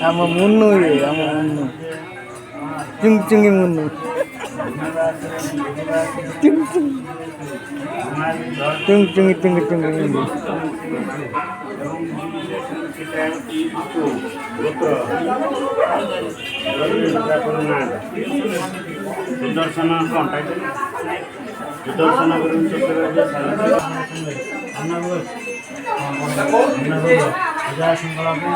Sama Munu ya, sama Munu. Cung-cungi Munu. Cung-cung. Cung-cungi cung-cungi Munu. సుదర్శన contact సుదర్శన గురించి ప్రజా శృంఖలపై